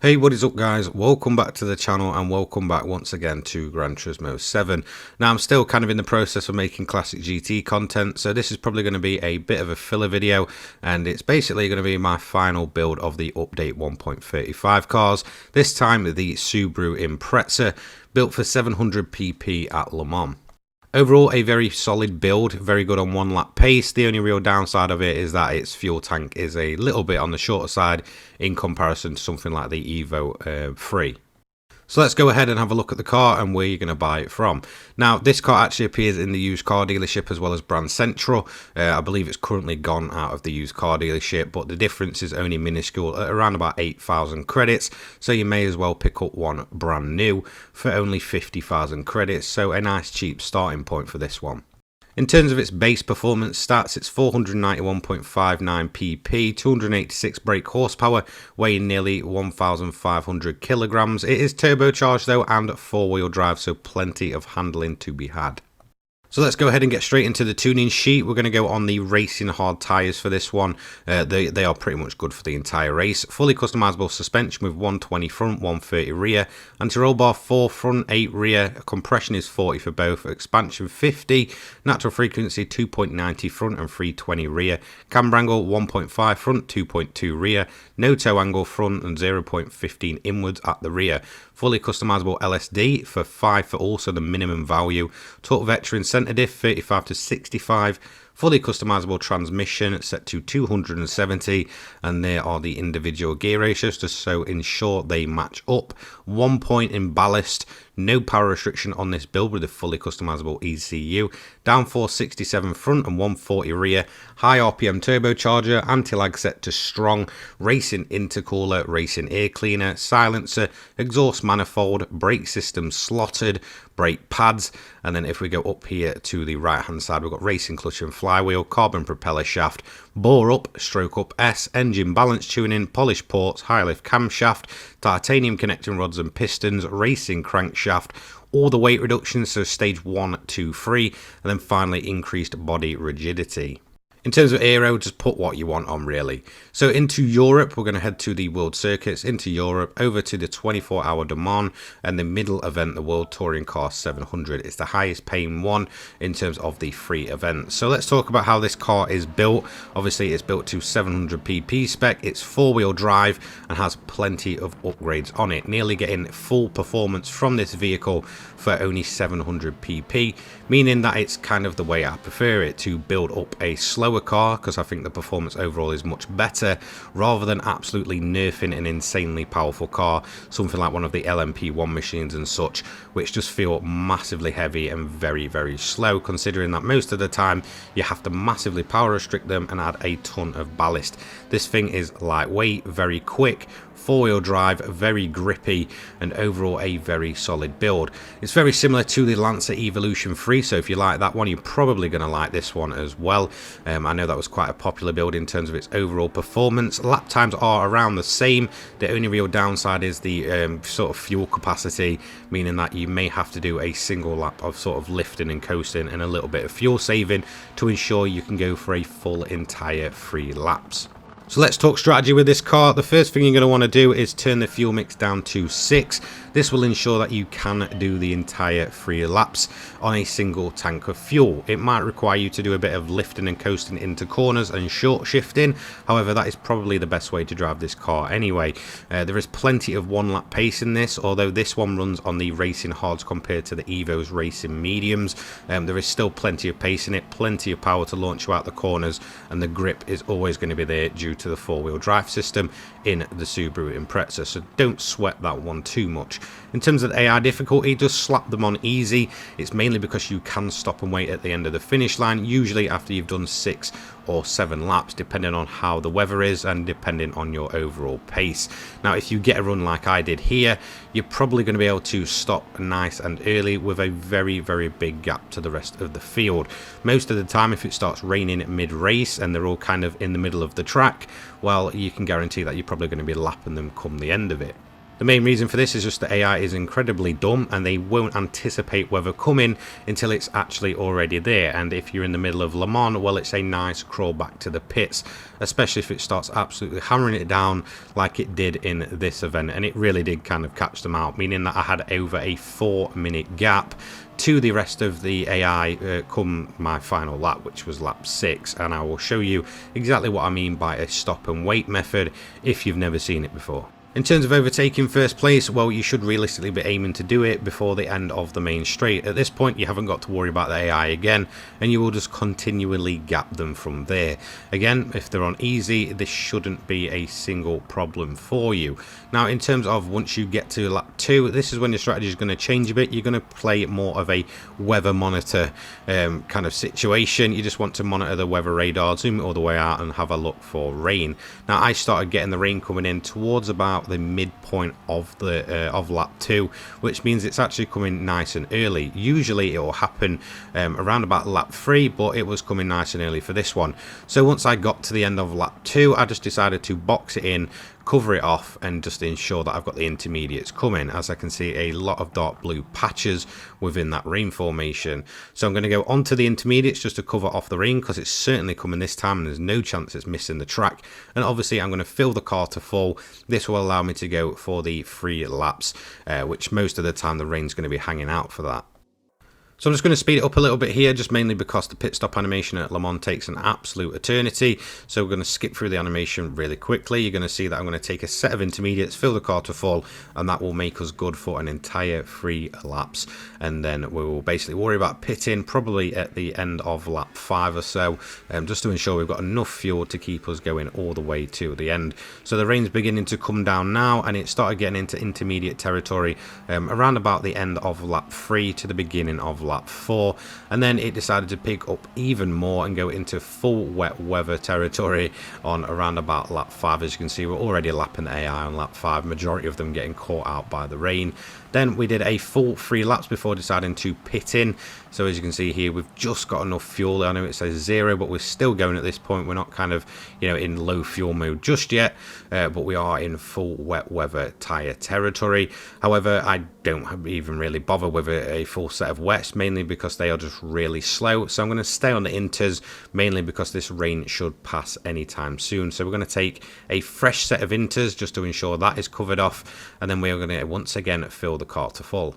Hey, what is up guys? Welcome back to the channel and welcome back once again to Gran Turismo 7. Now I'm still kind of in the process of making classic GT content, so this is probably going to be a bit of a filler video, and it's basically going to be my final build of the update 1.35 cars, this time the Subaru Impreza, built for 700 pp at Le Mans. Overall, a very solid build, very good on one lap pace. The only real downside of it is that its fuel tank is a little bit on the shorter side in comparison to something like the Evo 3. So let's go ahead and have a look at the car and where you're going to buy it from. Now, this car actually appears in the used car dealership as well as Brand Central. I believe it's currently gone out of the used car dealership, but the difference is only minuscule at around about 8,000 credits. So you may as well pick up one brand new for only 50,000 credits. So a nice cheap starting point for this one. In terms of its base performance stats, it's 491.59 pp, 286 brake horsepower, weighing nearly 1,500 kilograms. It is turbocharged though and four-wheel drive, so plenty of handling to be had. So let's go ahead and get straight into the tuning sheet. We're going to go on the racing hard tyres for this one. They are pretty much good for the entire race. Fully customizable suspension with 120 front, 130 rear. Anti-roll bar 4 front, 8 rear. Compression is 40 for both. Expansion 50. Natural frequency 2.90 front and 320 rear. Camber angle 1.5 front, 2.2 rear. No toe angle front and 0.15 inwards at the rear. Fully customizable LSD for 5 for also the minimum value. Torque Veteran center diff 35 to 65. Fully customizable transmission set to 270, and there are the individual gear ratios just so in short they match up. 1 point in ballast, no power restriction on this build with a fully customizable ECU. Downforce 67 front and 140 rear. High RPM turbocharger, anti-lag set to strong, racing intercooler, racing air cleaner, silencer, exhaust manifold, brake system slotted, brake pads, and then if we go up here to the right hand side, we've got racing clutch and flywheel, carbon propeller shaft, bore up, stroke up S, engine balance tuning, polished ports, high lift camshaft, titanium connecting rods and pistons, racing crankshaft, all the weight reductions, so stage 1, 2, 3, and then finally increased body rigidity. In terms of aero, just put what you want on really. So into Europe, we're going to head to the World Circuits, into Europe, over to the 24-hour Le Mans, and the middle event, the World Touring Car 700. It's the highest paying one in terms of the free events. So let's talk about how this car is built. Obviously, it's built to 700 pp spec. It's four-wheel drive and has plenty of upgrades on it. Nearly getting full performance from this vehicle for only 700 pp, meaning that it's kind of the way I prefer it, to build up a slower car, because I think the performance overall is much better, rather than absolutely nerfing an insanely powerful car, something like one of the LMP1 machines and such, which just feel massively heavy and very, very slow, considering that most of the time you have to massively power restrict them and add a ton of ballast. This thing is lightweight, very quick, four-wheel drive, very grippy, and overall a very solid build. It's very similar to the Lancer Evolution 3, so if you like that one, you're probably going to like this one as well. I know that was quite a popular build in terms of its overall performance. Lap times are around the same. The only real downside is the sort of fuel capacity, meaning that you may have to do a single lap of sort of lifting and coasting and a little bit of fuel saving to ensure you can go for a full entire 3 laps. So let's talk strategy with this car. The first thing you're going to want to do is turn the fuel mix down to 6. This will ensure that you can do the entire 3 laps on a single tank of fuel. It might require you to do a bit of lifting and coasting into corners and short shifting. However, that is probably the best way to drive this car anyway. There is plenty of 1 lap pace in this, although this one runs on the racing hards compared to the Evo's racing mediums. There is still plenty of pace in it, plenty of power to launch you out the corners, and the grip is always going to be there due to the four-wheel drive system in the Subaru Impreza, so don't sweat that one too much. In terms of the AI difficulty, just slap them on easy. It's mainly because you can stop and wait at the end of the finish line, usually after you've done 6 or 7 laps, depending on how the weather is and depending on your overall pace. Now, if you get a run like I did here, you're probably going to be able to stop nice and early with a very, very big gap to the rest of the field. Most of the time, if it starts raining mid-race and they're all kind of in the middle of the track, well, you can guarantee that you're probably going to be lapping them come the end of it. The main reason for this is just that AI is incredibly dumb and they won't anticipate weather coming until it's actually already there. And if you're in the middle of Le Mans, well, it's a nice crawl back to the pits, especially if it starts absolutely hammering it down like it did in this event. And it really did kind of catch them out, meaning that I had over a 4-minute gap to the rest of the AI come my final lap, which was lap 6. And I will show you exactly what I mean by a stop and wait method if you've never seen it before. In terms of overtaking first place, well, you should realistically be aiming to do it before the end of the main straight. At this point, you haven't got to worry about the AI again, and you will just continually gap them from there. Again, if they're on easy, this shouldn't be a single problem for you. Now, in terms of once you get to lap 2, this is when your strategy is going to change a bit. You're going to play more of a weather monitor kind of situation. You just want to monitor the weather radar, zoom it all the way out, and have a look for rain. Now, I started getting the rain coming in towards about the midpoint of the of lap 2, which means it's actually coming nice and early. Usually it will happen around about lap 3, but it was coming nice and early for this one. So once I got to the end of lap 2, I just decided to box it in, cover it off, and just ensure that I've got the intermediates coming. As I can see, a lot of dark blue patches within that rain formation. So I'm going to go onto the intermediates just to cover off the rain, because it's certainly coming this time and there's no chance it's missing the track. And obviously I'm going to fill the car to full. This will allow me to go for the 3 laps, which most of the time the rain's going to be hanging out for that. So I'm just going to speed it up a little bit here, just mainly because the pit stop animation at Le Mans takes an absolute eternity. So we're going to skip through the animation really quickly. You're going to see that I'm going to take a set of intermediates, fill the car to full, and that will make us good for an entire 3 laps. And then we will basically worry about pitting probably at the end of lap 5 or so, just to ensure we've got enough fuel to keep us going all the way to the end. So the rain's beginning to come down now, and it started getting into intermediate territory around about the end of lap 3 to the beginning of lap 4, and then it decided to pick up even more and go into full wet weather territory on around about lap 5. As you can see, we're already lapping the AI on lap 5, majority of them getting caught out by the rain. Then we did a full 3 laps before deciding to pit in. So as you can see here, we've just got enough fuel. I know it says 0, but we're still going at this point. We're not kind of, you know, in low fuel mode just yet, but we are in full wet weather tyre territory. However, I don't even really bother with a full set of wets, mainly because they are just really slow. So I'm going to stay on the inters, mainly because this rain should pass anytime soon. So we're going to take a fresh set of inters just to ensure that is covered off, and then we are going to once again fill the car to full.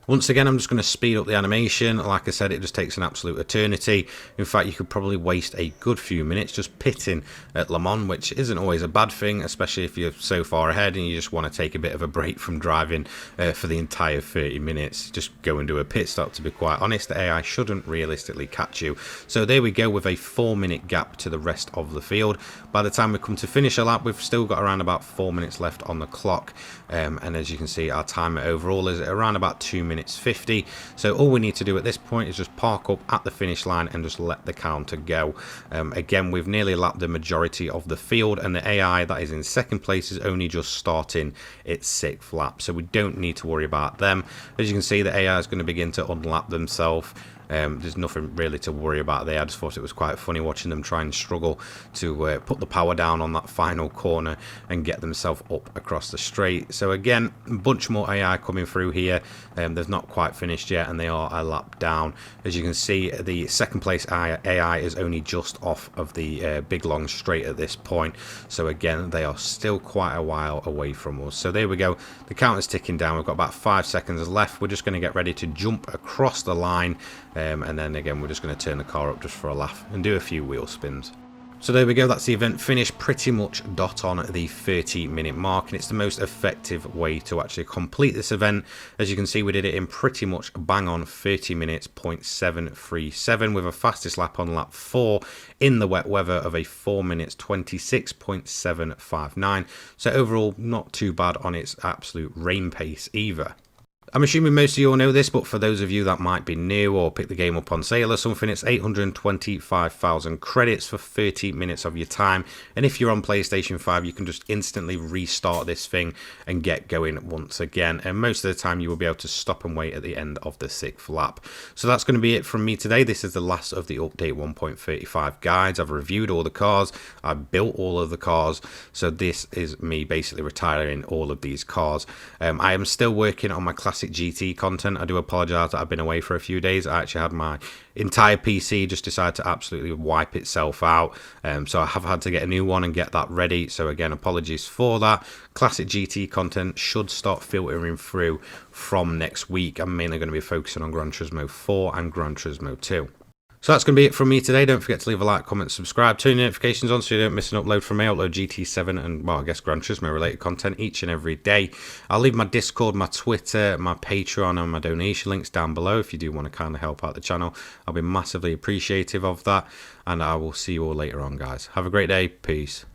Once again, I'm just going to speed up the animation. Like I said, it just takes an absolute eternity. In fact, you could probably waste a good few minutes just pitting at Le Mans, which isn't always a bad thing, especially if you're so far ahead and you just want to take a bit of a break from driving for the entire 30 minutes. Just go and do a pit stop, to be quite honest. The AI shouldn't realistically catch you. So there we go, with a 4-minute gap to the rest of the field. By the time we come to finish a lap, we've still got around about 4 minutes left on the clock. And as you can see, our timer overall is around about 2 minutes 50. So all we need to do at this point is just park up at the finish line and just let the counter go. Again, we've nearly lapped the majority of the field, and the AI that is in second place is only just starting its 6th lap, so we don't need to worry about them. As you can see, the AI is going to begin to unlap themselves. There's nothing really to worry about there. I just thought it was quite funny watching them try and struggle to put the power down on that final corner and get themselves up across the straight. So again, a bunch more AI coming through here. They've not quite finished yet, and they are a lap down. As you can see, the second place AI is only just off of the big long straight at this point. So again, they are still quite a while away from us. So there we go. The counter's ticking down. We've got about 5 seconds left. We're just going to get ready to jump across the line. And then again, we're just going to turn the car up just for a laugh and do a few wheel spins. So there we go, that's the event finished, pretty much dot on the 30-minute mark, and it's the most effective way to actually complete this event. As you can see, we did it in pretty much bang on 30 minutes, 0.737, with a fastest lap on lap 4 in the wet weather of a 4 minutes 26.759. So overall, not too bad on its absolute rain pace either. I'm assuming most of you all know this, but for those of you that might be new or pick the game up on sale or something, it's 825,000 credits for 30 minutes of your time. And if you're on PlayStation 5, you can just instantly restart this thing and get going once again. And most of the time, you will be able to stop and wait at the end of the 6th lap. So that's going to be it from me today. This is the last of the update 1.35 guides. I've reviewed all the cars. I've built all of the cars. So this is me basically retiring all of these cars. I am still working on my classic GT content. I do apologize that I've been away for a few days. I actually had my entire PC just decide to absolutely wipe itself out, so I have had to get a new one and get that ready. So again, apologies for that. Classic GT content should start filtering through from next week. I'm mainly going to be focusing on Gran Turismo 4 and Gran Turismo 2. So that's going to be it from me today. Don't forget to leave a like, comment, subscribe, turn your notifications on so you don't miss an upload from me. I upload GT7 and, well, I guess Gran Turismo related content each and every day. I'll leave my Discord, my Twitter, my Patreon and my donation links down below if you do want to kind of help out the channel. I'll be massively appreciative of that, and I will see you all later on, guys. Have a great day. Peace.